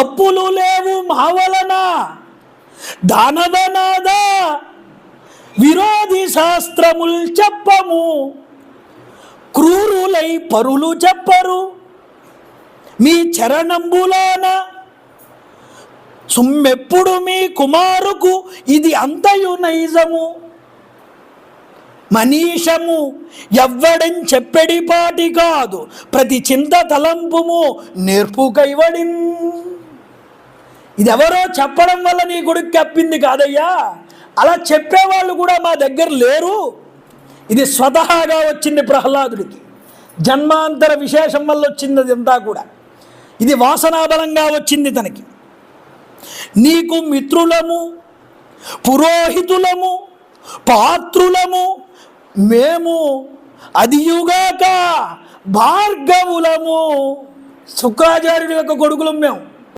తప్పులు లేవు మావలన దానవనాద విరోధి శాస్త్రముల్ చెప్పము క్రూరులై పరులు చెప్పరు మీ చరణంబులాన సుమ్మెప్పుడు మీ కుమారుకు ఇది అంతయు నైజము మనీషము ఎవ్వడం చెప్పెడిపాటి కాదు ప్రతి చింత తలంపుము నేర్పు కైవడిన్. ఇది ఎవరో చెప్పడం వల్ల నీ కొడుకు కప్పింది కాదయ్యా, అలా చెప్పేవాళ్ళు కూడా మా దగ్గర లేరు. ఇది స్వతహాగా వచ్చింది ప్రహ్లాదుడికి, జన్మాంతర విశేషం వల్ల వచ్చింది అదంతా కూడా. ఇది వాసనాబలంగా వచ్చింది తనకి. నీకు మిత్రులము పురోహితులము పాత్రులము మేము అదియుగాక భార్గవులము. శుక్రాచార్యుడి యొక్క కొడుకులం మేము.